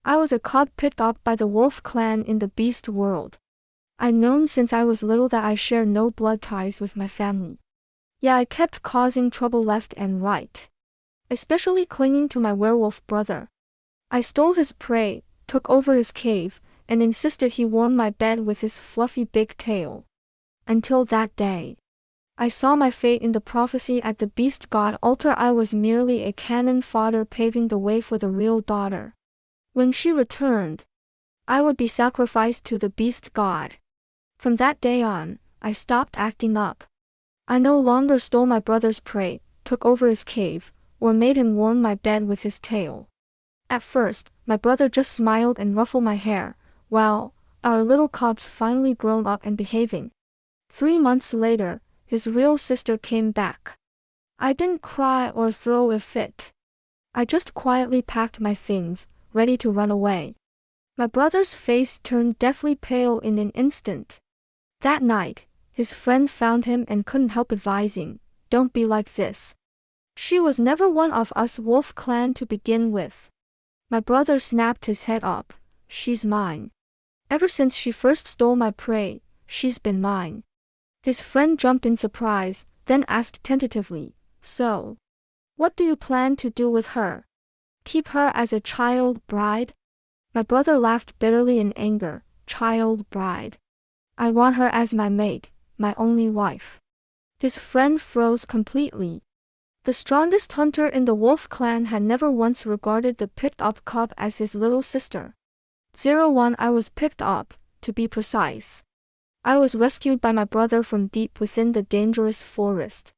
I was a cub picked up by the wolf clan in the beast world. I'd known since I was little that I shared no blood ties with my family. Yeah, I kept causing trouble left and right, especially clinging to my werewolf brother. I stole his prey, took over his cave, and insisted he warm my bed with his fluffy big tail. Until that day, I saw my fate in the prophecy at the beast god altar. I was merely a cannon fodder paving the way for the real daughter. When she returned, I would be sacrificed to the beast god. From that day on, I stopped acting up. I no longer stole my brother's prey, took over his cave, or made him warm my bed with his tail. At first, my brother just smiled and ruffled my hair, while our little cubs finally grown up and behaving. 3 months later, his real sister came back. I didn't cry or throw a fit. I just quietly packed my things, ready to run away. My brother's face turned deathly pale in an instant. That night, his friend found him and couldn't help advising, "Don't be like this. She was never one of us wolf clan to begin with." My brother snapped his head up. "She's mine. Ever since she first stole my prey, she's been mine." His friend jumped in surprise, then asked tentatively, "So, what do you plan to do with her? Keep her as a child bride?" My brother laughed bitterly in anger. "Child bride? I want her as my mate, my only wife." His friend froze completely. The strongest hunter in the wolf clan had never once regarded the picked-up cub as his little sister. 01 I was picked up, to be precise. I was rescued by my brother from deep within the dangerous forest.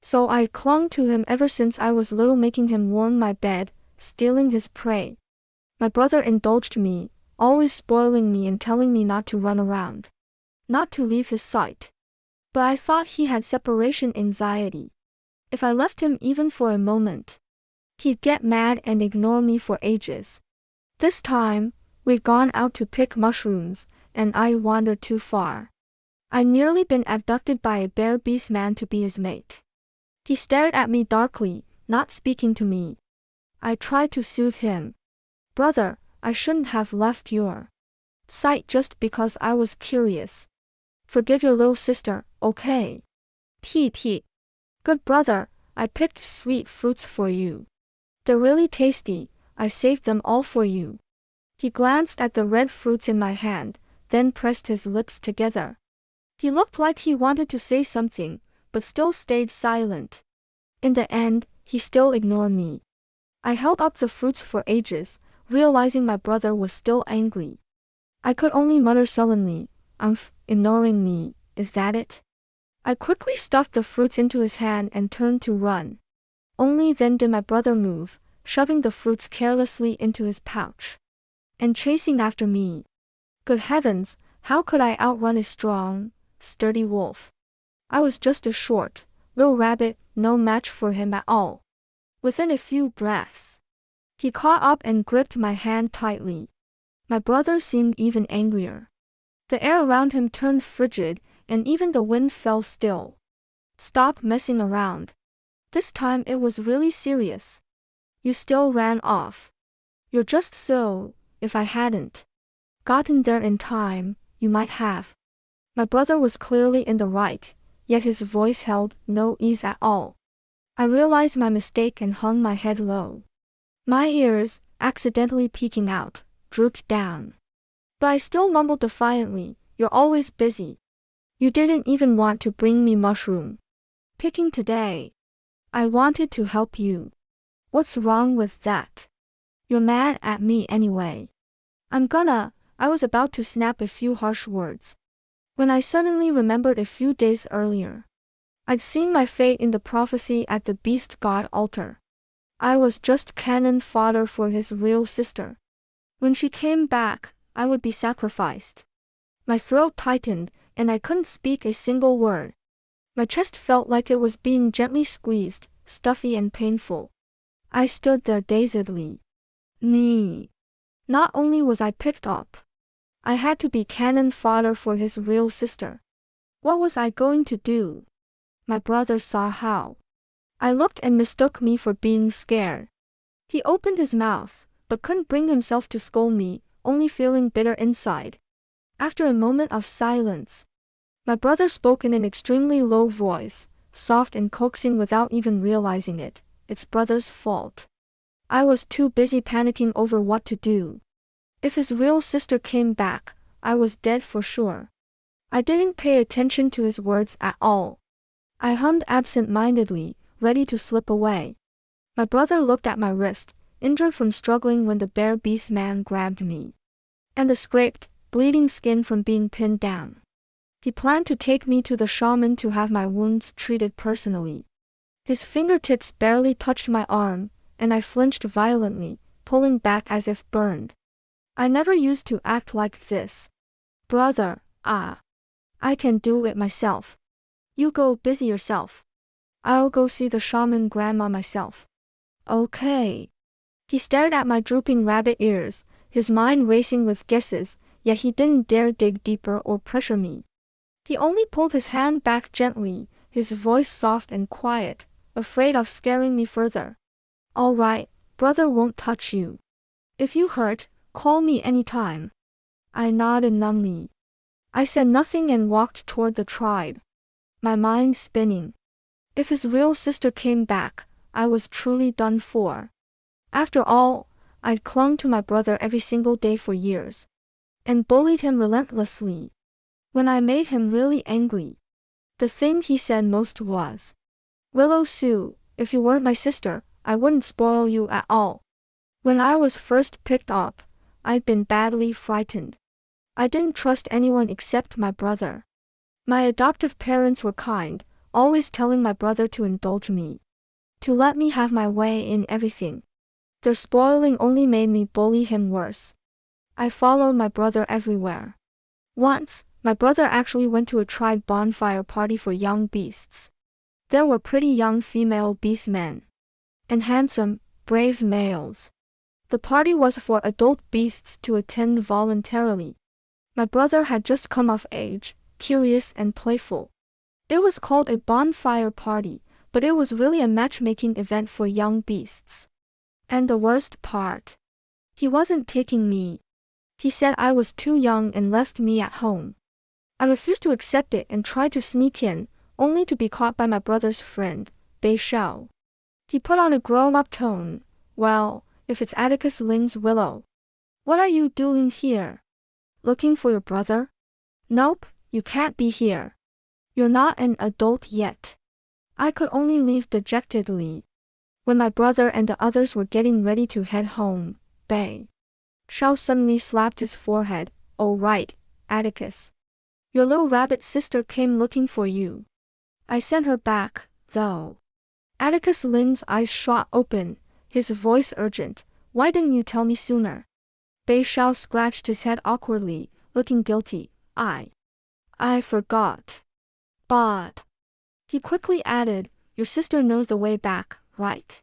So I clung to him ever since I was little, making him warm my bed, stealing his prey. My brother indulged me, always spoiling me and telling me not to run around, not to leave his sight. But I thought he had separation anxiety. If I left him even for a moment, he'd get mad and ignore me for ages. This time, we'd gone out to pick mushrooms, and I wandered too far. I'd nearly been abducted by a bear beastman to be his mate. He stared at me darkly, not speaking to me. I tried to soothe him. "Brother, I shouldn't have left your sight just because I was curious. Forgive your little sister, okay? T. Good brother, I picked sweet fruits for you. They're really tasty, I saved them all for you." He glanced at the red fruits in my hand, then pressed his lips together. He looked like he wanted to say something, but still stayed silent. In the end, he still ignored me. I held up the fruits for ages, realizing my brother was still angry. I could only mutter sullenly, ignoring me, is that it?" I quickly stuffed the fruits into his hand and turned to run. Only then did my brother move, shoving the fruits carelessly into his pouch and chasing after me. Good heavens, how could I outrun a strong, sturdy wolf? I was just a short, little rabbit, no match for him at all. Within a few breaths, he caught up and gripped my hand tightly. My brother seemed even angrier. The air around him turned frigid, and even the wind fell still. "Stop messing around. This time it was really serious. You still ran off. You're just so, if I hadn't gotten there in time, you might have." My brother was clearly in the right, yet his voice held no ease at all. I realized my mistake and hung my head low. My ears, accidentally peeking out, drooped down. But I still mumbled defiantly, "You're always busy. You didn't even want to bring me mushroom picking today. I wanted to help you. What's wrong with that? You're mad at me anyway." I was about to snap a few harsh words, when I suddenly remembered a few days earlier. I'd seen my fate in the prophecy at the beast god altar. I was just cannon fodder for his real sister. When she came back, I would be sacrificed. My throat tightened, and I couldn't speak a single word. My chest felt like it was being gently squeezed, stuffy and painful. I stood there dazedly. Me. Not only was I picked up, I had to be cannon fodder for his real sister. What was I going to do? My brother saw how I looked and mistook me for being scared. He opened his mouth, but but couldn't bring himself to scold me, only feeling bitter inside. After a moment of silence, my brother spoke in an extremely low voice, soft and coaxing without even realizing it. It's brother's fault. I was too busy panicking over what to do. If his real sister came back, I was dead for sure. I didn't pay attention to his words at all. I hummed absent-mindedly, ready to slip away. My brother looked at my wrist, injured from struggling when the bear beastman grabbed me, and the scraped, bleeding skin from being pinned down. He planned to take me to the shaman to have my wounds treated personally. His fingertips barely touched my arm, and I flinched violently, pulling back as if burned. I never used to act like this. Brother, I can do it myself. You go busy yourself. I'll go see the shaman grandma myself. Okay. He stared at my drooping rabbit ears, his mind racing with guesses, yet he didn't dare dig deeper or pressure me. He only pulled his hand back gently, his voice soft and quiet, afraid of scaring me further. All right, brother won't touch you. If you hurt, call me anytime. I nodded numbly. I said nothing and walked toward the tribe, my mind spinning. If his real sister came back, I was truly done for. After all, I'd clung to my brother every single day for years, and bullied him relentlessly. When I made him really angry, the thing he said most was, "Willow Sue, if you weren't my sister, I wouldn't spoil you at all." When I was first picked up, I'd been badly frightened. I didn't trust anyone except my brother. My adoptive parents were kind, always telling my brother to indulge me, to let me have my way in everything. Their spoiling only made me bully him worse. I followed my brother everywhere. Once, my brother actually went to a tribe bonfire party for young beasts. There were pretty young female beastmen, and handsome, brave males. The party was for adult beasts to attend voluntarily. My brother had just come of age, curious and playful. It was called a bonfire party, but it was really a matchmaking event for young beasts. And the worst part, he wasn't taking me. He said I was too young and left me at home. I refused to accept it and tried to sneak in, only to be caught by my brother's friend, Bei Xiao. He put on a grown-up tone. Well, if it's Atticus Ling's Willow, what are you doing here? Looking for your brother? Nope, you can't be here. You're not an adult yet. I could only leave dejectedly. When my brother and the others were getting ready to head home, Bei Xiao suddenly slapped his forehead. Oh right, Atticus. Your little rabbit sister came looking for you. I sent her back, though. Atticus Ling's eyes shot open, his voice urgent. Why didn't you tell me sooner? Bei Xiao scratched his head awkwardly, looking guilty. I forgot. But he quickly added, your sister knows the way back, right?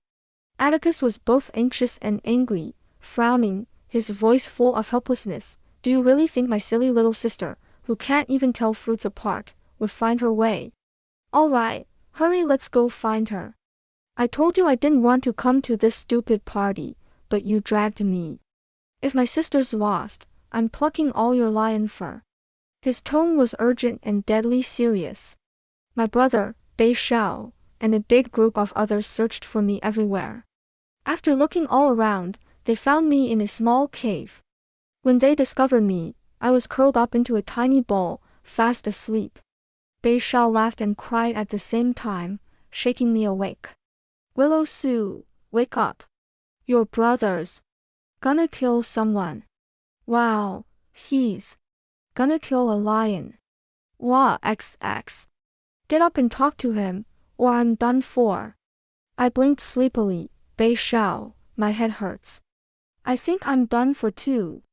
Atticus was both anxious and angry, frowning, his voice full of helplessness. Do you really think my silly little sister, who can't even tell fruits apart, would find her way? All right, hurry, let's go find her. I told you I didn't want to come to this stupid party, but you dragged me. If my sister's lost, I'm plucking all your lion fur. His tone was urgent and deadly serious. My brother, Bei Xiao, and a big group of others searched for me everywhere. After looking all around, they found me in a small cave. When they discovered me, I was curled up into a tiny ball, fast asleep. Bei Xiao laughed and cried at the same time, shaking me awake. Willow Sue, wake up. Your brother's gonna kill someone. Wow, he's gonna kill a lion. Wah XX. Get up and talk to him, or I'm done for. I blinked sleepily. Bei Xiao, my head hurts. I think I'm done for too.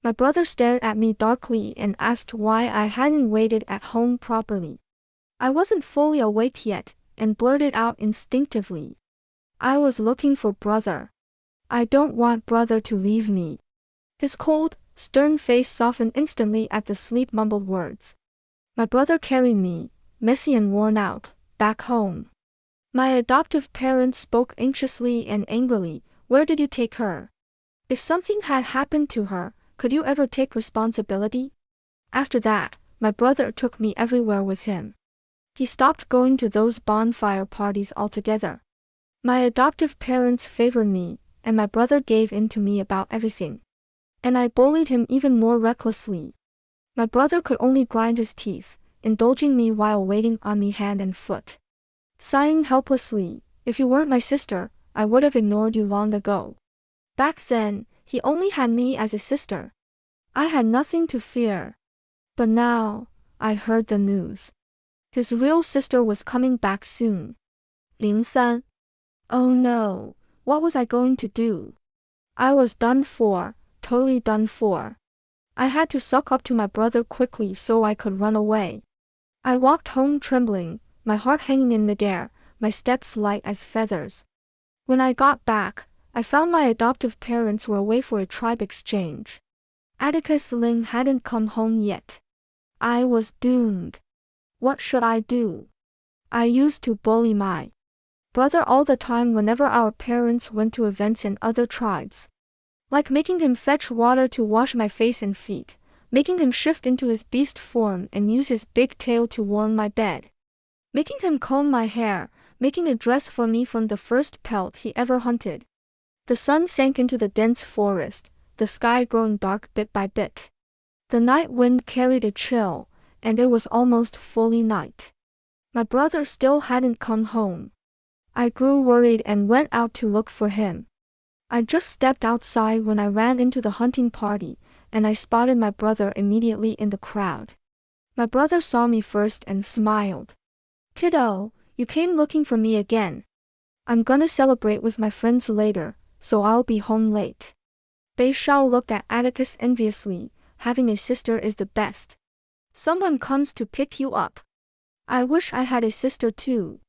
My brother stared at me darkly and asked why I hadn't waited at home properly. I wasn't fully awake yet, and blurted out instinctively. I was looking for brother. I don't want brother to leave me. His cold, stern face softened instantly at the sleep-mumbled words. My brother carried me, messy and worn out, back home. My adoptive parents spoke anxiously and angrily. Where did you take her? If something had happened to her, could you ever take responsibility? After that, my brother took me everywhere with him. He stopped going to those bonfire parties altogether. My adoptive parents favored me, and my brother gave in to me about everything. And I bullied him even more recklessly. My brother could only grind his teeth, indulging me while waiting on me hand and foot. Sighing helplessly, if you weren't my sister, I would have ignored you long ago. Back then, he only had me as a sister. I had nothing to fear. But now, I heard the news. His real sister was coming back soon. 03. Oh no, what was I going to do? I was done for, totally done for. I had to suck up to my brother quickly so I could run away. I walked home trembling, my heart hanging in midair, my steps light as feathers. When I got back, I found my adoptive parents were away for a tribe exchange. Atticus Ling hadn't come home yet. I was doomed. What should I do? I used to bully my brother all the time whenever our parents went to events in other tribes. Like making him fetch water to wash my face and feet, making him shift into his beast form and use his big tail to warm my bed. Making him comb my hair, making a dress for me from the first pelt he ever hunted. The sun sank into the dense forest, the sky growing dark bit by bit. The night wind carried a chill, and it was almost fully night. My brother still hadn't come home. I grew worried and went out to look for him. I just stepped outside when I ran into the hunting party, and I spotted my brother immediately in the crowd. My brother saw me first and smiled. Kiddo, you came looking for me again. I'm gonna celebrate with my friends later, so I'll be home late. Bei Shao looked at Atticus enviously. Having a sister is the best. Someone comes to pick you up. I wish I had a sister too.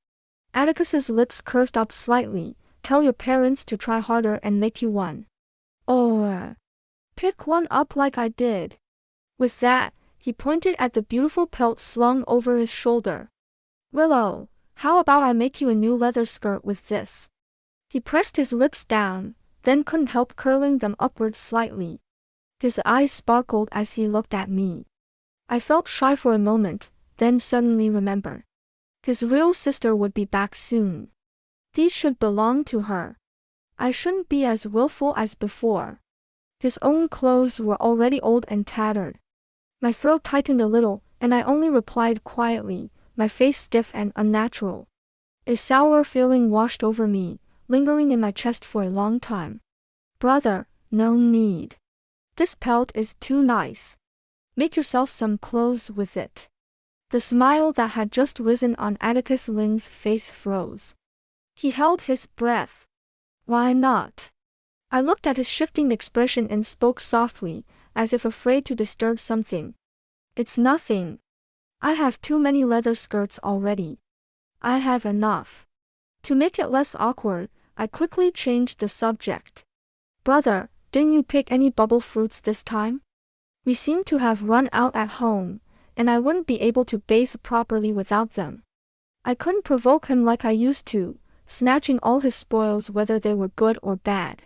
Atticus's lips curved up slightly. Tell your parents to try harder and make you one. Or pick one up like I did. With that, he pointed at the beautiful pelt slung over his shoulder. Willow, how about I make you a new leather skirt with this? He pressed his lips down, then couldn't help curling them upward slightly. His eyes sparkled as he looked at me. I felt shy for a moment, then suddenly remembered. His real sister would be back soon. These should belong to her. I shouldn't be as willful as before. His own clothes were already old and tattered. My throat tightened a little, and I only replied quietly, my face stiff and unnatural. A sour feeling washed over me, lingering in my chest for a long time. Brother, no need. This pelt is too nice. Make yourself some clothes with it. The smile that had just risen on Atticus Ling's face froze. He held his breath. Why not? I looked at his shifting expression and spoke softly, as if afraid to disturb something. It's nothing. I have too many leather skirts already. I have enough. To make it less awkward, I quickly changed the subject. Brother, didn't you pick any bubble fruits this time? We seem to have run out at home, and I wouldn't be able to bathe properly without them. I couldn't provoke him like I used to, snatching all his spoils whether they were good or bad.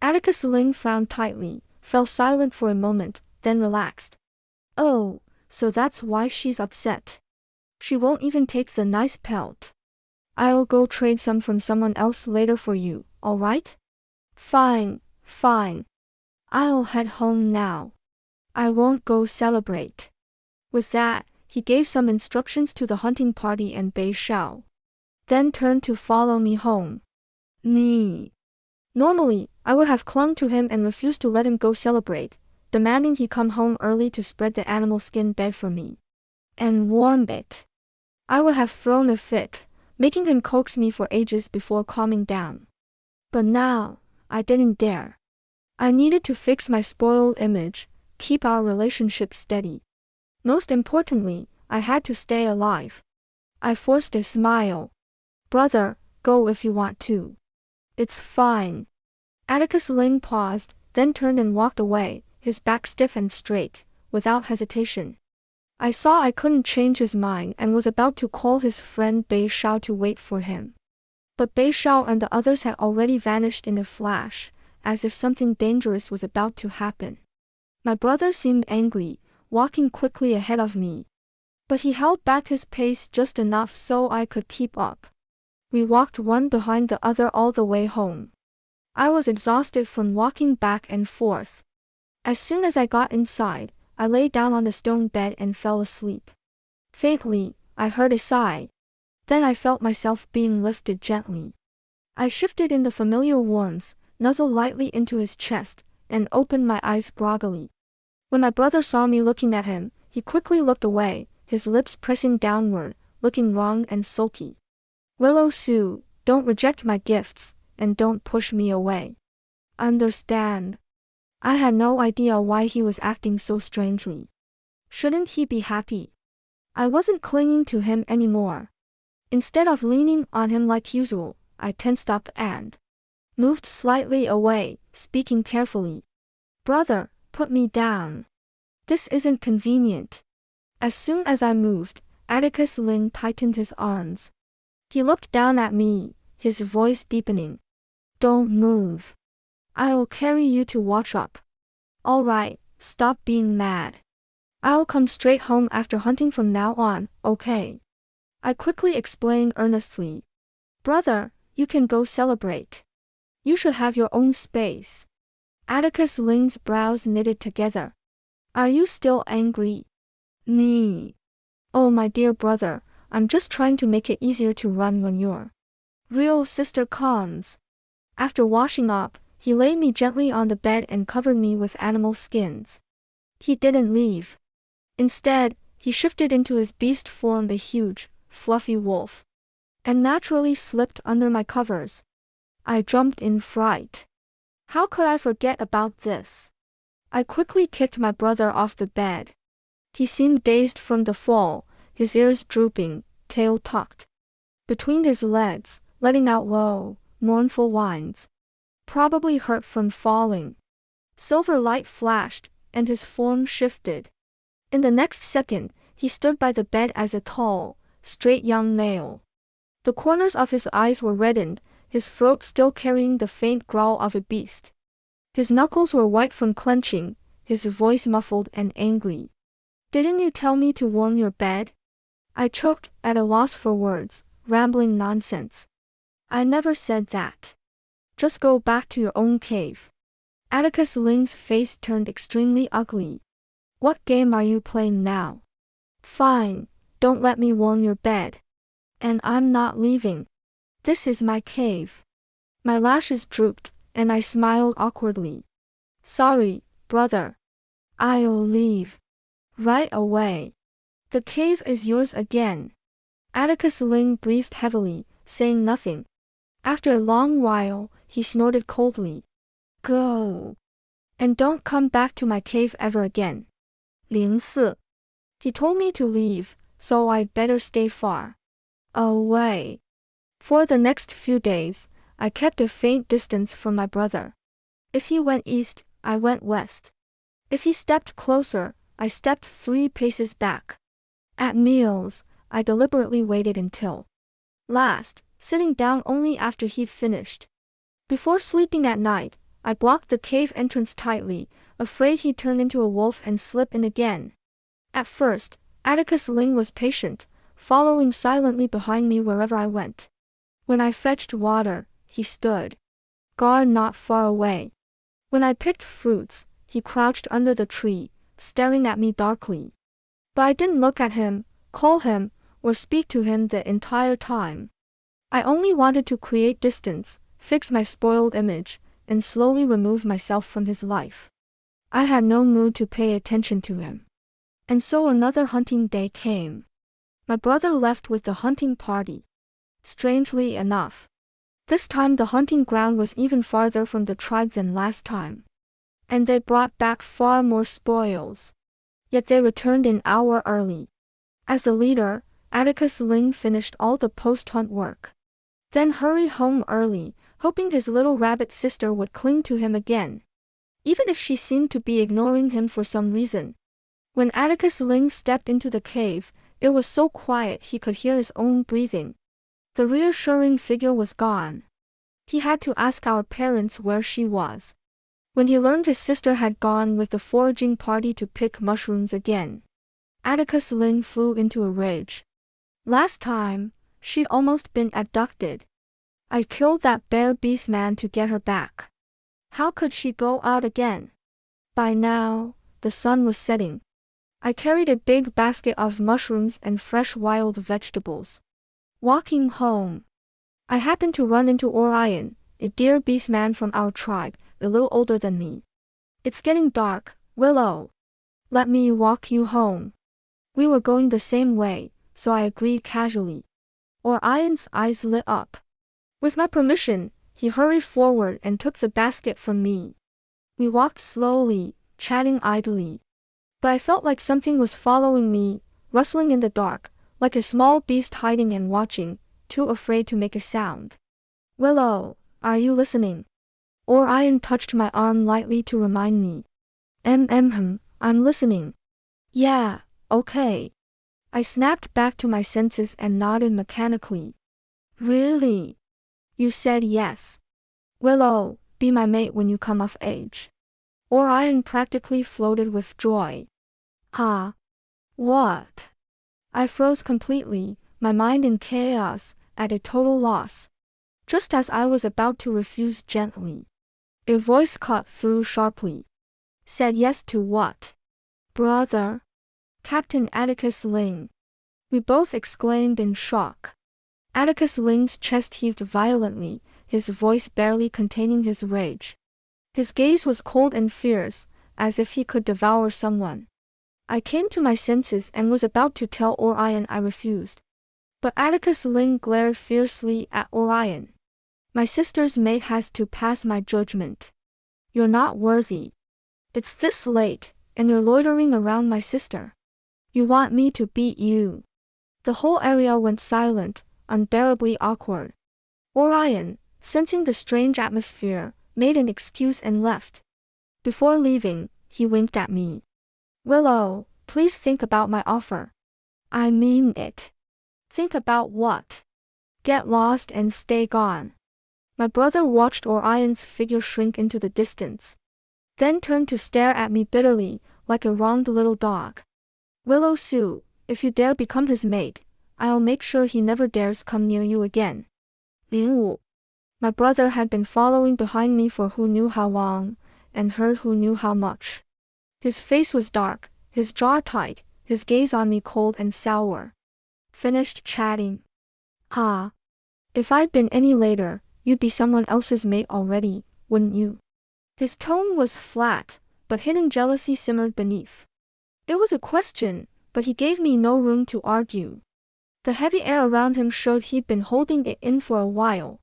Atticus Ling frowned tightly, fell silent for a moment, then relaxed. Oh, so that's why she's upset. She won't even take the nice pelt. I'll go trade some from someone else later for you, alright? Fine, fine. I'll head home now. I won't go celebrate. With that, he gave some instructions to the hunting party and Bei Shao. Then turned to follow me home. Me. Normally, I would have clung to him and refused to let him go celebrate, demanding he come home early to spread the animal skin bed for me. And warm it. I would have thrown a fit, making him coax me for ages before calming down. But now, I didn't dare. I needed to fix my spoiled image, keep our relationship steady. Most importantly, I had to stay alive. I forced a smile. Brother, go if you want to. It's fine. Atticus Ling paused, then turned and walked away, his back stiff and straight, without hesitation. I saw I couldn't change his mind and was about to call his friend Bei Shao to wait for him. But Bei Shao and the others had already vanished in a flash, as if something dangerous was about to happen. My brother seemed angry, walking quickly ahead of me. But he held back his pace just enough so I could keep up. We walked one behind the other all the way home. I was exhausted from walking back and forth. As soon as I got inside, I lay down on the stone bed and fell asleep. Faintly, I heard a sigh. Then I felt myself being lifted gently. I shifted in the familiar warmth, nuzzled lightly into his chest, and opened my eyes groggily. When my brother saw me looking at him, he quickly looked away, his lips pressing downward, looking wrong and sulky. "Willow Sue, don't reject my gifts, and don't push me away. Understand?" I had no idea why he was acting so strangely. Shouldn't he be happy? I wasn't clinging to him anymore. Instead of leaning on him like usual, I tensed up and moved slightly away, speaking carefully. "Brother, put me down. This isn't convenient." As soon as I moved, Atticus Ling tightened his arms. He looked down at me, his voice deepening. "Don't move. I'll carry you to wash up." "All right, stop being mad. I'll come straight home after hunting from now on, okay?" I quickly explained earnestly. "Brother, you can go celebrate. You should have your own space." Atticus Ling's brows knitted together. "Are you still angry?" "Me? Oh my dear brother, I'm just trying to make it easier to run when your real sister comes." After washing up, he laid me gently on the bed and covered me with animal skins. He didn't leave. Instead, he shifted into his beast form, a huge, fluffy wolf, and naturally slipped under my covers. I jumped in fright. How could I forget about this? I quickly kicked my brother off the bed. He seemed dazed from the fall, his ears drooping, tail tucked between his legs, letting out low, mournful whines. Probably hurt from falling. Silver light flashed, and his form shifted. In the next second, he stood by the bed as a tall, straight young male. The corners of his eyes were reddened, his throat still carrying the faint growl of a beast. His knuckles were white from clenching, his voice muffled and angry. "Didn't you tell me to warm your bed?" I choked, at a loss for words, rambling nonsense. "I never said that. Just go back to your own cave." Atticus Ling's face turned extremely ugly. "What game are you playing now? Fine, don't let me warm your bed. And I'm not leaving. This is my cave." My lashes drooped, and I smiled awkwardly. "Sorry, brother. I'll leave right away. The cave is yours again." Atticus Ling breathed heavily, saying nothing. After a long while, he snorted coldly. "Go. And don't come back to my cave ever again." 04. He told me to leave, so I'd better stay far away. For the next few days, I kept a faint distance from my brother. If he went east, I went west. If he stepped closer, I stepped 3 paces back. At meals, I deliberately waited until last, sitting down only after he'd finished. Before sleeping at night, I blocked the cave entrance tightly, afraid he'd turn into a wolf and slip in again. At first, Atticus Ling was patient, following silently behind me wherever I went. When I fetched water, he stood guard not far away. When I picked fruits, he crouched under the tree, staring at me darkly. But I didn't look at him, call him, or speak to him the entire time. I only wanted to create distance, fix my spoiled image, and slowly remove myself from his life. I had no mood to pay attention to him. And so another hunting day came. My brother left with the hunting party. Strangely enough, this time the hunting ground was even farther from the tribe than last time. And they brought back far more spoils. Yet they returned an hour early. As the leader, Atticus Ling finished all the post-hunt work. Then hurried home early, hoping his little rabbit sister would cling to him again, even if she seemed to be ignoring him for some reason. When Atticus Ling stepped into the cave, it was so quiet he could hear his own breathing. The reassuring figure was gone. He had to ask our parents where she was. When he learned his sister had gone with the foraging party to pick mushrooms again, Atticus Lynn flew into a rage. Last time, she'd almost been abducted. I killed that bear beastman to get her back. How could she go out again? By now, the sun was setting. I carried a big basket of mushrooms and fresh wild vegetables. Walking home, I happened to run into Orion, a deer beastman from our tribe, a little older than me. It's getting dark, Willow. Let me walk you home. We were going the same way, so I agreed casually. Orion's eyes lit up. With my permission, he hurried forward and took the basket from me. We walked slowly, chatting idly. But I felt like something was following me, rustling in the dark, like a small beast hiding and watching, too afraid to make a sound. Willow, are you listening? Orion touched my arm lightly to remind me. I'm listening. Yeah, okay. I snapped back to my senses and nodded mechanically. Really? You said yes. Willow, be my mate when you come of age. Orion practically floated with joy. Huh? What? I froze completely, my mind in chaos, at a total loss. Just as I was about to refuse gently, a voice cut through sharply. Said yes to what? Brother? Captain Atticus Ling. We both exclaimed in shock. Atticus Ling's chest heaved violently, his voice barely containing his rage. His gaze was cold and fierce, as if he could devour someone. I came to my senses and was about to tell Orion I refused. But Atticus Ling glared fiercely at Orion. My sister's mate has to pass my judgment. You're not worthy. It's this late, and you're loitering around my sister. You want me to beat you. The whole area went silent, unbearably awkward. Orion, sensing the strange atmosphere, made an excuse and left. Before leaving, he winked at me. Willow, please think about my offer. I mean it. Think about what? Get lost and stay gone. My brother watched Orion's figure shrink into the distance. Then turned to stare at me bitterly, like a wronged little dog. Willow Sue, if you dare become his mate, I'll make sure he never dares come near you again. Ew. My brother had been following behind me for who knew how long, and heard who knew how much. His face was dark, his jaw tight, his gaze on me cold and sour. Finished chatting. Ha. If I'd been any later, you'd be someone else's mate already, wouldn't you? His tone was flat, but hidden jealousy simmered beneath. It was a question, but he gave me no room to argue. The heavy air around him showed he'd been holding it in for a while.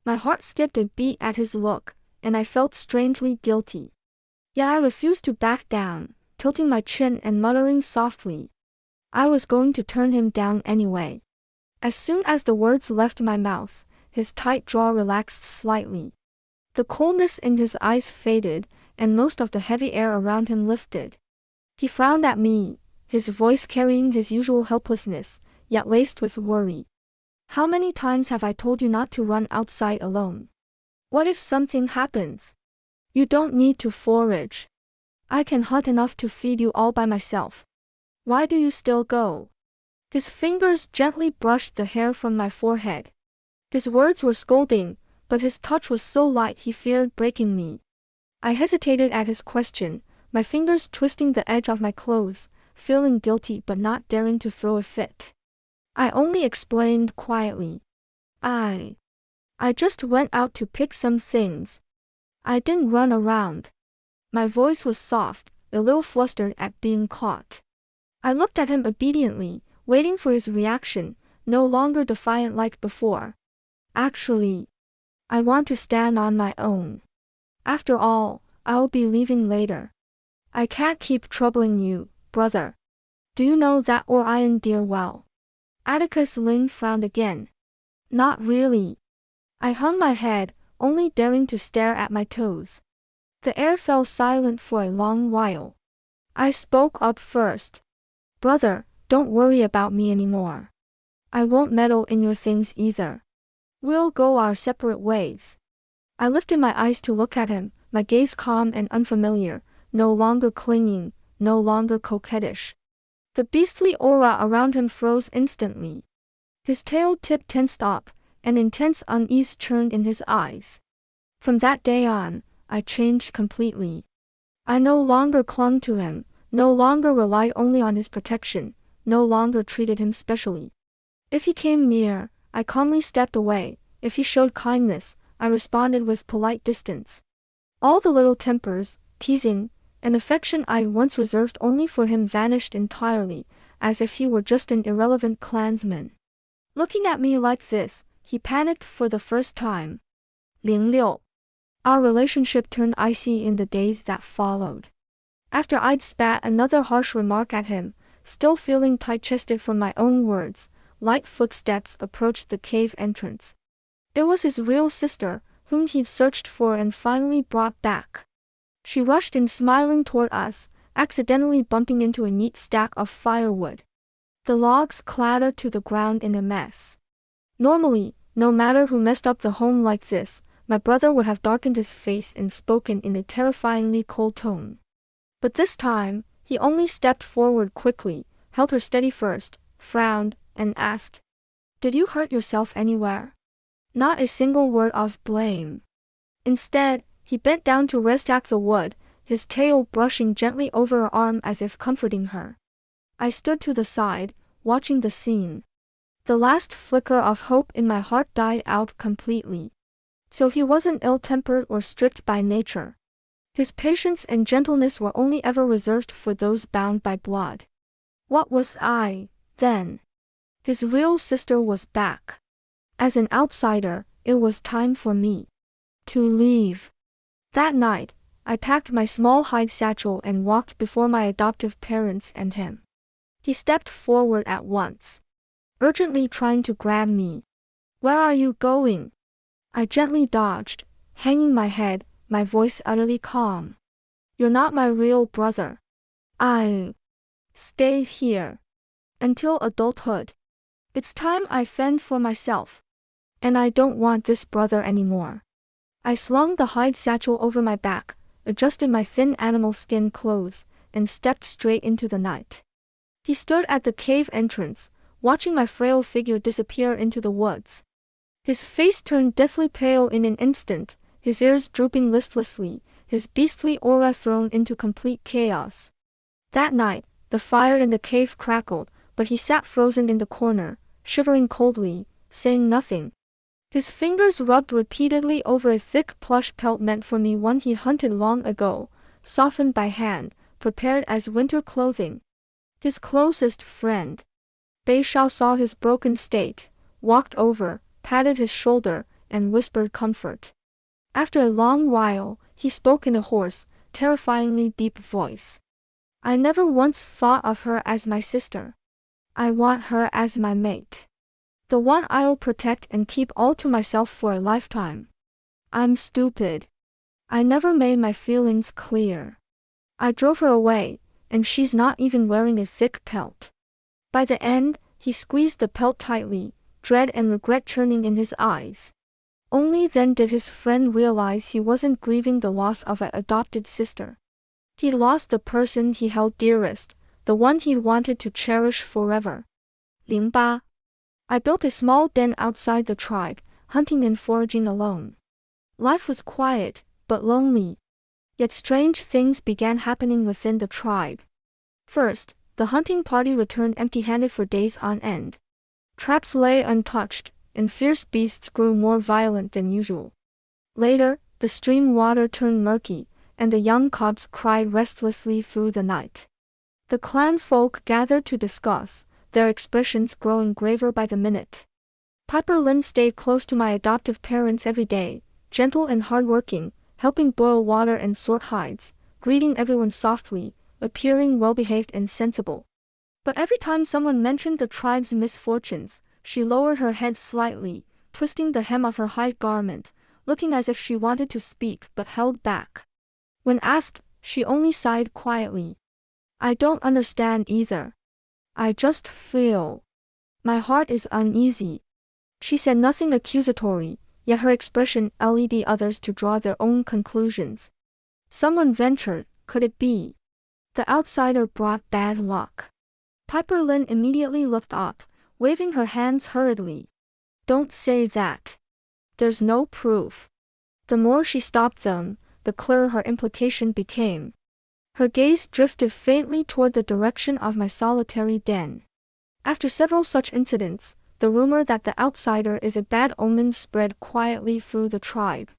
My heart skipped a beat at his look, and I felt strangely guilty. Yet I refused to back down, tilting my chin and muttering softly. I was going to turn him down anyway. As soon as the words left my mouth, his tight jaw relaxed slightly. The coldness in his eyes faded, and most of the heavy air around him lifted. He frowned at me, his voice carrying his usual helplessness, yet laced with worry. How many times have I told you not to run outside alone? What if something happens? You don't need to forage. I can hunt enough to feed you all by myself. Why do you still go? His fingers gently brushed the hair from my forehead. His words were scolding, but his touch was so light he feared breaking me. I hesitated at his question, my fingers twisting the edge of my clothes, feeling guilty but not daring to throw a fit. I only explained quietly. I just went out to pick some things. I didn't run around. My voice was soft, a little flustered at being caught. I looked at him obediently, waiting for his reaction, no longer defiant like before. Actually, I want to stand on my own. After all, I'll be leaving later. I can't keep troubling you, brother. Do you know that Orion deer well? Atticus Ling frowned again. Not really. I hung my head, only daring to stare at my toes. The air fell silent for a long while. I spoke up first. Brother, don't worry about me anymore. I won't meddle in your things either. We'll go our separate ways. I lifted my eyes to look at him, my gaze calm and unfamiliar, no longer clinging, no longer coquettish. The beastly aura around him froze instantly. His tail tip tensed up, and intense unease churned in his eyes. From that day on, I changed completely. I no longer clung to him, no longer relied only on his protection, no longer treated him specially. If he came near, I calmly stepped away. If he showed kindness, I responded with polite distance. All the little tempers, teasing, and affection I once reserved only for him vanished entirely, as if he were just an irrelevant clansman. Looking at me like this, he panicked for the first time. 06. Our relationship turned icy in the days that followed. After I'd spat another harsh remark at him, still feeling tight-chested from my own words, light footsteps approached the cave entrance. It was his real sister, whom he'd searched for and finally brought back. She rushed in smiling toward us, accidentally bumping into a neat stack of firewood. The logs clattered to the ground in a mess. Normally, no matter who messed up the home like this, my brother would have darkened his face and spoken in a terrifyingly cold tone. But this time, he only stepped forward quickly, held her steady first, frowned, and asked, "Did you hurt yourself anywhere?" Not a single word of blame. Instead, he bent down to restack the wood, his tail brushing gently over her arm as if comforting her. I stood to the side, watching the scene. The last flicker of hope in my heart died out completely. So he wasn't ill-tempered or strict by nature. His patience and gentleness were only ever reserved for those bound by blood. What was I, then? His real sister was back. As an outsider, it was time for me to leave. That night, I packed my small hide satchel and walked before my adoptive parents and him. He stepped forward at once, urgently trying to grab me. "Where are you going?" I gently dodged, hanging my head, my voice utterly calm. "You're not my real brother. I stay here until adulthood. It's time I fend for myself. And I don't want this brother anymore." I slung the hide satchel over my back, adjusted my thin animal skin clothes, and stepped straight into the night. He stood at the cave entrance, watching my frail figure disappear into the woods. His face turned deathly pale in an instant, his ears drooping listlessly, his beastly aura thrown into complete chaos. That night, the fire in the cave crackled, but he sat frozen in the corner, shivering coldly, saying nothing. His fingers rubbed repeatedly over a thick plush pelt meant for me, one he hunted long ago, softened by hand, prepared as winter clothing. His closest friend. Bei Shao saw his broken state, walked over, patted his shoulder, and whispered comfort. After a long while, he spoke in a hoarse, terrifyingly deep voice. "I never once thought of her as my sister. I want her as my mate. The one I'll protect and keep all to myself for a lifetime. I'm stupid. I never made my feelings clear. I drove her away, and she's not even wearing a thick pelt." By the end, he squeezed the pelt tightly, dread and regret churning in his eyes. Only then did his friend realize he wasn't grieving the loss of an adopted sister. He lost the person he held dearest, the one he wanted to cherish forever. 08. I built a small den outside the tribe, hunting and foraging alone. Life was quiet, but lonely. Yet strange things began happening within the tribe. First, the hunting party returned empty-handed for days on end. Traps lay untouched, and fierce beasts grew more violent than usual. Later, the stream water turned murky, and the young cubs cried restlessly through the night. The clan folk gathered to discuss, their expressions growing graver by the minute. Piper Lynn stayed close to my adoptive parents every day, gentle and hardworking, helping boil water and sort hides, greeting everyone softly, appearing well-behaved and sensible. But every time someone mentioned the tribe's misfortunes, she lowered her head slightly, twisting the hem of her hide garment, looking as if she wanted to speak but held back. When asked, she only sighed quietly. "I don't understand either. I just feel. My heart is uneasy." She said nothing accusatory, yet her expression led others to draw their own conclusions. Someone ventured, could it be? The outsider brought bad luck. Piper Lynn immediately looked up, waving her hands hurriedly. Don't say that. There's no proof. The more she stopped them, the clearer her implication became. Her gaze drifted faintly toward the direction of my solitary den. After several such incidents, the rumor that the outsider is a bad omen spread quietly through the tribe.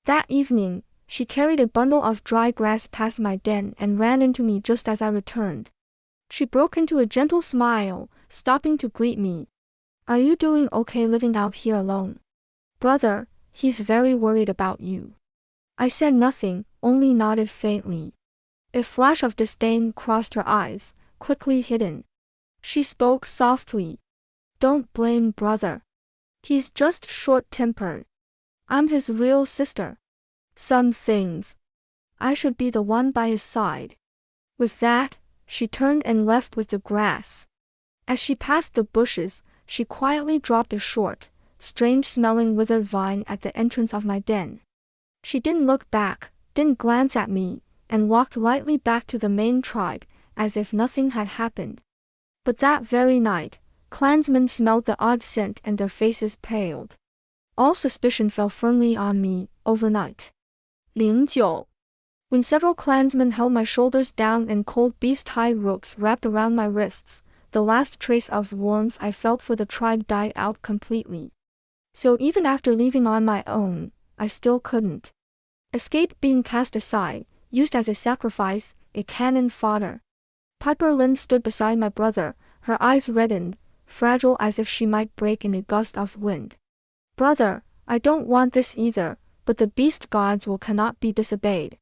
That evening, she carried a bundle of dry grass past my den and ran into me just as I returned. She broke into a gentle smile, stopping to greet me. Are you doing okay living out here alone? Brother, he's very worried about you. I said nothing, only nodded faintly. A flash of disdain crossed her eyes, quickly hidden. She spoke softly. Don't blame brother. He's just short-tempered. I'm his real sister. Some things. I should be the one by his side. With that, she turned and left with the grass. As she passed the bushes, she quietly dropped a short, strange-smelling withered vine at the entrance of my den. She didn't look back, didn't glance at me, and walked lightly back to the main tribe, as if nothing had happened. But that very night, clansmen smelled the odd scent and their faces paled. All suspicion fell firmly on me, overnight. 09. When several clansmen held my shoulders down and cold beast-hide ropes wrapped around my wrists, the last trace of warmth I felt for the tribe died out completely. So even after leaving on my own, I still couldn't escape being cast aside, used as a sacrifice, a cannon fodder. Piper Lynn stood beside my brother, her eyes reddened, fragile as if she might break in a gust of wind. Brother, I don't want this either, but the beast gods cannot be disobeyed.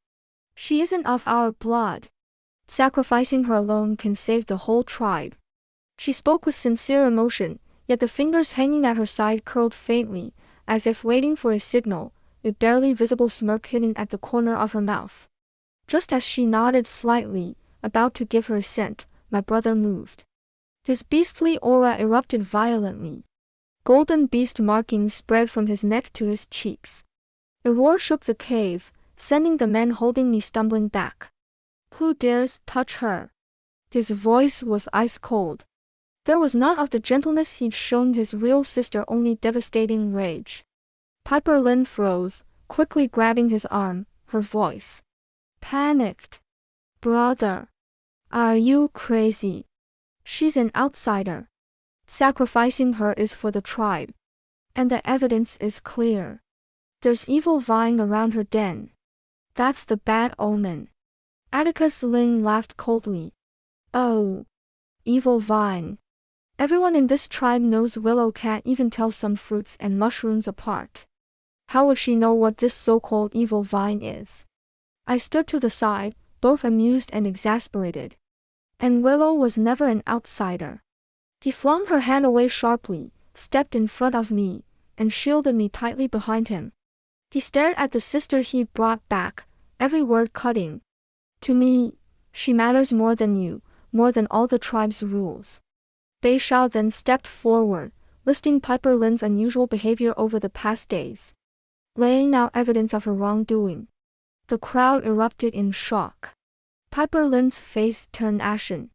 She isn't of our blood. Sacrificing her alone can save the whole tribe. She spoke with sincere emotion, yet the fingers hanging at her side curled faintly, as if waiting for a signal, a barely visible smirk hidden at the corner of her mouth. Just as she nodded slightly, about to give her assent, my brother moved. His beastly aura erupted violently. Golden beast markings spread from his neck to his cheeks. A roar shook the cave, sending the men holding me stumbling back. Who dares touch her? His voice was ice cold. There was none of the gentleness he'd shown his real sister, only devastating rage. Piper Lynn froze, quickly grabbing his arm, her voice panicked. Brother, are you crazy? She's an outsider. Sacrificing her is for the tribe. And the evidence is clear. There's evil vying around her den. That's the bad omen. Atticus Ling laughed coldly. Oh. Evil vine. Everyone in this tribe knows Willow can't even tell some fruits and mushrooms apart. How would she know what this so-called evil vine is? I stood to the side, both amused and exasperated. And Willow was never an outsider. He flung her hand away sharply, stepped in front of me, and shielded me tightly behind him. He stared at the sister he brought back, every word cutting. To me, she matters more than you, more than all the tribe's rules. Bei Shao then stepped forward, listing Piper Lynn's unusual behavior over the past days, laying out evidence of her wrongdoing. The crowd erupted in shock. Piper Lynn's face turned ashen.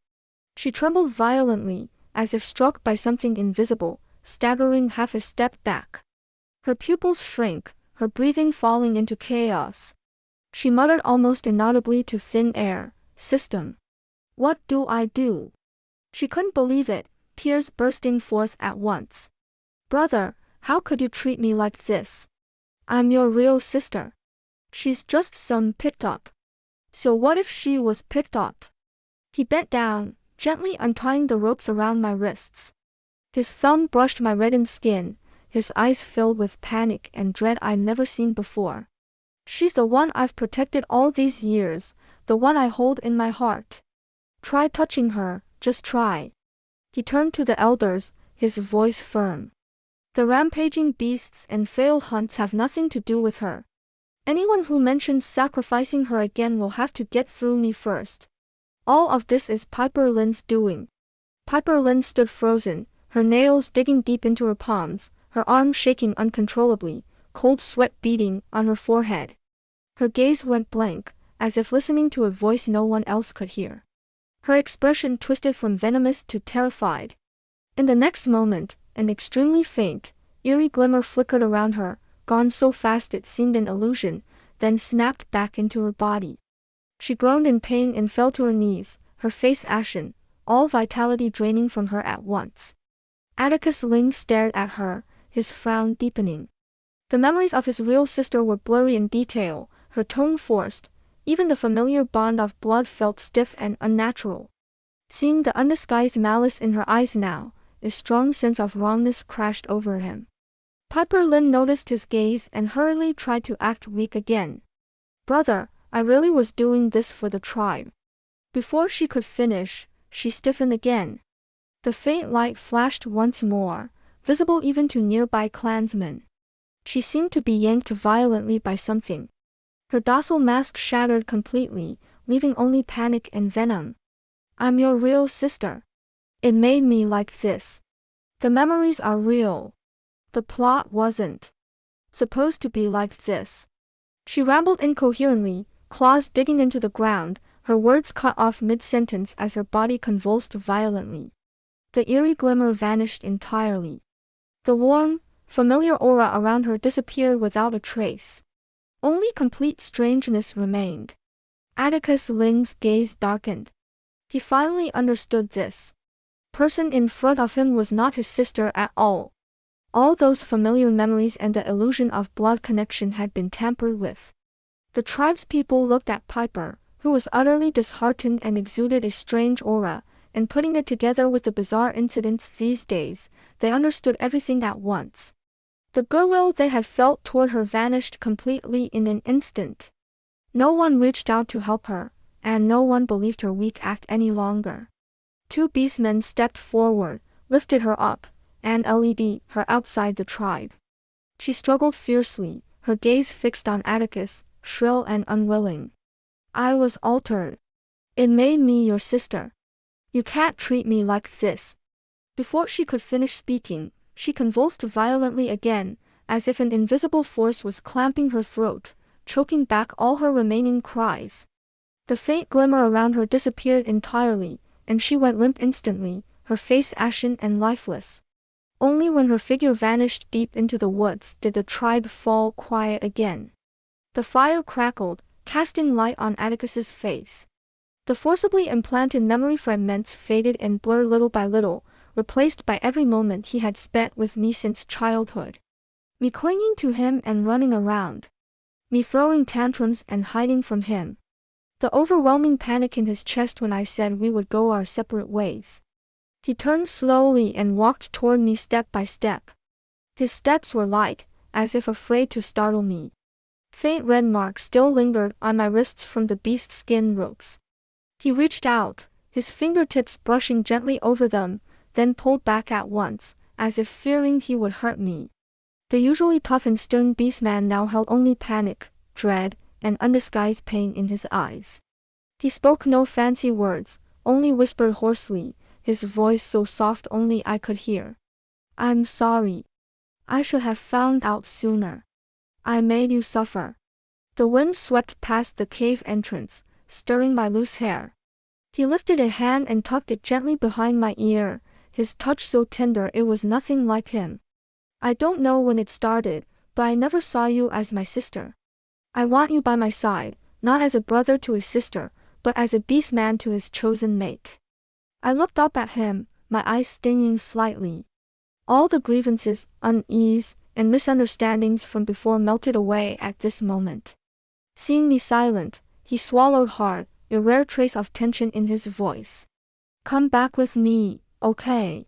She trembled violently, as if struck by something invisible, staggering half a step back. Her pupils shrank, her breathing falling into chaos. She muttered almost inaudibly to thin air, "System. What do I do?" She couldn't believe it, tears bursting forth at once. "Brother, how could you treat me like this? I'm your real sister. She's just some picked up." So what if she was picked up? He bent down, gently untying the ropes around my wrists. His thumb brushed my reddened skin, his eyes filled with panic and dread I'd never seen before. She's the one I've protected all these years, the one I hold in my heart. Try touching her, just try. He turned to the elders, his voice firm. The rampaging beasts and failed hunts have nothing to do with her. Anyone who mentions sacrificing her again will have to get through me first. All of this is Piper Lynn's doing. Piper Lynn stood frozen, her nails digging deep into her palms, her arms shaking uncontrollably, cold sweat beading on her forehead. Her gaze went blank, as if listening to a voice no one else could hear. Her expression twisted from venomous to terrified. In the next moment, an extremely faint, eerie glimmer flickered around her, gone so fast it seemed an illusion, then snapped back into her body. She groaned in pain and fell to her knees, her face ashen, all vitality draining from her at once. Atticus Ling stared at her, his frown deepening. The memories of his real sister were blurry in detail, her tone forced. Even the familiar bond of blood felt stiff and unnatural. Seeing the undisguised malice in her eyes now, a strong sense of wrongness crashed over him. Piper Lin noticed his gaze and hurriedly tried to act weak again. "Brother, I really was doing this for the tribe." Before she could finish, she stiffened again. The faint light flashed once more, visible even to nearby clansmen. She seemed to be yanked violently by something. Her docile mask shattered completely, leaving only panic and venom. "I'm your real sister. It made me like this. The memories are real. The plot wasn't supposed to be like this." She rambled incoherently, claws digging into the ground, her words cut off mid-sentence as her body convulsed violently. The eerie glimmer vanished entirely. The warm, familiar aura around her disappeared without a trace. Only complete strangeness remained. Atticus Ling's gaze darkened. He finally understood this. Person in front of him was not his sister at all. All those familiar memories and the illusion of blood connection had been tampered with. The tribespeople looked at Piper, who was utterly disheartened and exuded a strange aura, and putting it together with the bizarre incidents these days, they understood everything at once. The goodwill they had felt toward her vanished completely in an instant. No one reached out to help her, and no one believed her weak act any longer. Two beastmen stepped forward, lifted her up, and led her outside the tribe. She struggled fiercely, her gaze fixed on Atticus, shrill and unwilling. "I was altered. It made me your sister. You can't treat me like this." Before she could finish speaking, she convulsed violently again, as if an invisible force was clamping her throat, choking back all her remaining cries. The faint glimmer around her disappeared entirely, and she went limp instantly, her face ashen and lifeless. Only when her figure vanished deep into the woods did the tribe fall quiet again. The fire crackled, casting light on Atticus's face. The forcibly implanted memory fragments faded and blurred little by little, replaced by every moment he had spent with me since childhood. Me clinging to him and running around. Me throwing tantrums and hiding from him. The overwhelming panic in his chest when I said we would go our separate ways. He turned slowly and walked toward me step by step. His steps were light, as if afraid to startle me. Faint red marks still lingered on my wrists from the beast skin ropes. He reached out, his fingertips brushing gently over them, then pulled back at once, as if fearing he would hurt me. The usually tough and stern beastman now held only panic, dread, and undisguised pain in his eyes. He spoke no fancy words, only whispered hoarsely, his voice so soft only I could hear. "I'm sorry. I should have found out sooner. I made you suffer." The wind swept past the cave entrance, stirring my loose hair. He lifted a hand and tucked it gently behind my ear, his touch so tender it was nothing like him. "I don't know when it started, but I never saw you as my sister. I want you by my side, not as a brother to his sister, but as a beastman to his chosen mate." I looked up at him, my eyes stinging slightly. All the grievances, unease, and misunderstandings from before melted away at this moment. Seeing me silent, he swallowed hard, a rare trace of tension in his voice. "Come back with me, okay?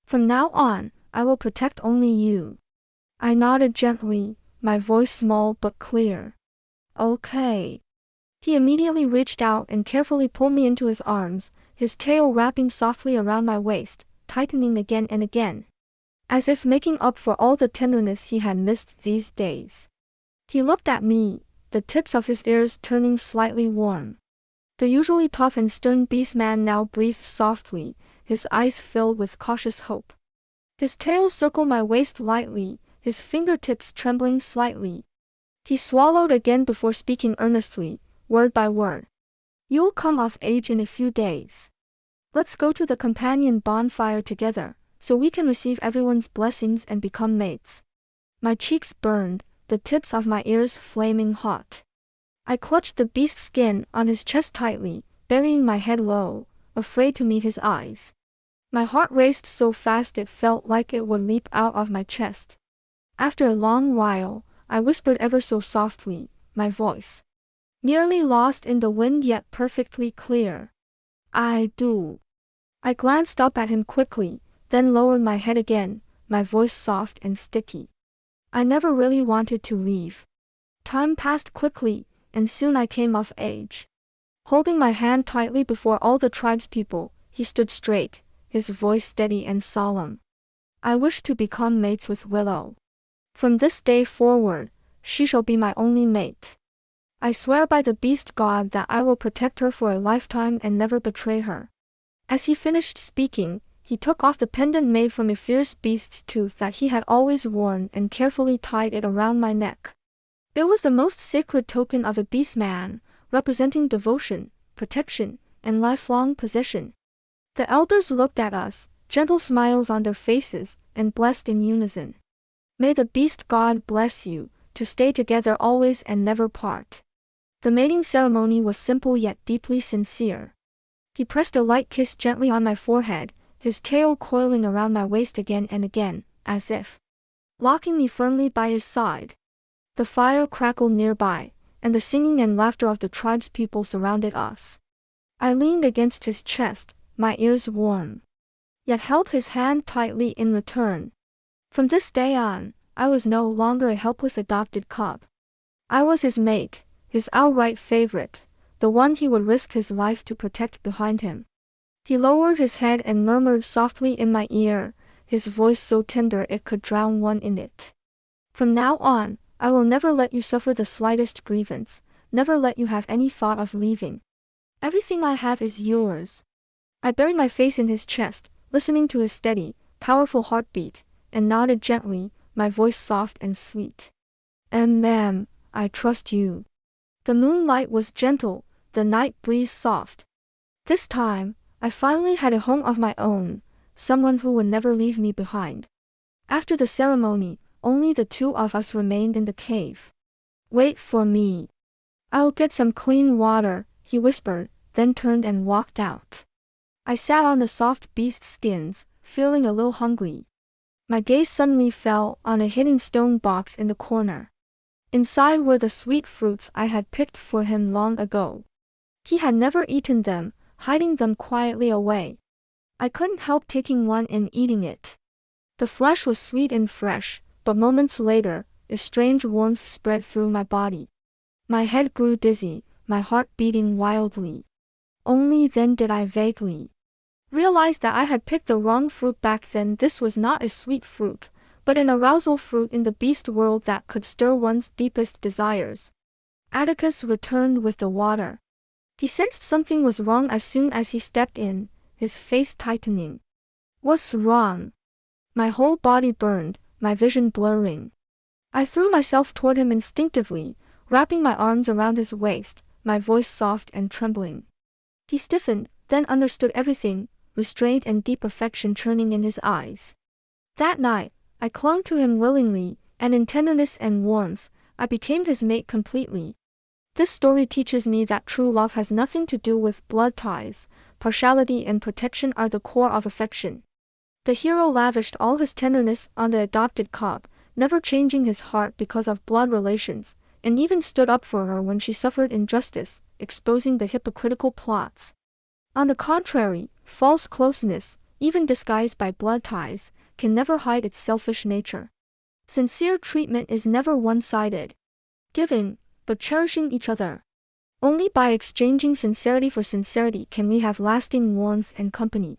From now on, I will protect only you." I nodded gently, my voice small but clear. "Okay." He immediately reached out and carefully pulled me into his arms, his tail wrapping softly around my waist, tightening again and again, as if making up for all the tenderness he had missed these days. He looked at me, the tips of his ears turning slightly warm. The usually tough and stern beastman now breathed softly, his eyes filled with cautious hope. His tail circled my waist lightly, his fingertips trembling slightly. He swallowed again before speaking earnestly, word by word. You'll come of age in a few days. Let's go to the companion bonfire together, so we can receive everyone's blessings and become mates. My cheeks burned, the tips of my ears flaming hot. I clutched the beast's skin on his chest tightly, burying my head low, afraid to meet his eyes. My heart raced so fast it felt like it would leap out of my chest. After a long while, I whispered ever so softly, my voice nearly lost in the wind yet perfectly clear. I do. I glanced up at him quickly, then lowered my head again, my voice soft and sticky. I never really wanted to leave. Time passed quickly, and soon I came of age. Holding my hand tightly before all the tribespeople, he stood straight, his voice steady and solemn. I wish to become mates with Willow. From this day forward, she shall be my only mate. I swear by the beast god that I will protect her for a lifetime and never betray her. As he finished speaking, he took off the pendant made from a fierce beast's tooth that he had always worn and carefully tied it around my neck. It was the most sacred token of a beastman, representing devotion, protection, and lifelong possession. The elders looked at us, gentle smiles on their faces, and blessed in unison. May the beast god bless you, to stay together always and never part. The mating ceremony was simple yet deeply sincere. He pressed a light kiss gently on my forehead, his tail coiling around my waist again and again, as if locking me firmly by his side. The fire crackled nearby, and the singing and laughter of the tribespeople surrounded us. I leaned against his chest, my ears warm, yet held his hand tightly in return. From this day on, I was no longer a helpless adopted cub. I was his mate, his outright favorite, the one he would risk his life to protect behind him. He lowered his head and murmured softly in my ear, his voice so tender it could drown one in it. From now on, I will never let you suffer the slightest grievance, never let you have any thought of leaving. Everything I have is yours. I buried my face in his chest, listening to his steady, powerful heartbeat, and nodded gently, my voice soft and sweet. Ma'am, I trust you. The moonlight was gentle, the night breeze soft. This time, I finally had a home of my own, someone who would never leave me behind. After the ceremony, only the two of us remained in the cave. Wait for me. I'll get some clean water, he whispered, then turned and walked out. I sat on the soft beast skins, feeling a little hungry. My gaze suddenly fell on a hidden stone box in the corner. Inside were the sweet fruits I had picked for him long ago. He had never eaten them, hiding them quietly away. I couldn't help taking one and eating it. The flesh was sweet and fresh, but moments later, a strange warmth spread through my body. My head grew dizzy, my heart beating wildly. Only then did I vaguely realize that I had picked the wrong fruit back then. This was not a sweet fruit, but an arousal fruit in the beast world that could stir one's deepest desires. Atticus returned with the water. He sensed something was wrong as soon as he stepped in, his face tightening. What's wrong? My whole body burned, my vision blurring. I threw myself toward him instinctively, wrapping my arms around his waist, my voice soft and trembling. He stiffened, then understood everything, restraint and deep affection churning in his eyes. That night, I clung to him willingly, and in tenderness and warmth, I became his mate completely. This story teaches me that true love has nothing to do with blood ties. Partiality and protection are the core of affection. The hero lavished all his tenderness on the adopted cub, never changing his heart because of blood relations, and even stood up for her when she suffered injustice, exposing the hypocritical plots. On the contrary, false closeness, even disguised by blood ties, can never hide its selfish nature. Sincere treatment is never one-sided. Giving, but cherishing each other. Only by exchanging sincerity for sincerity can we have lasting warmth and company.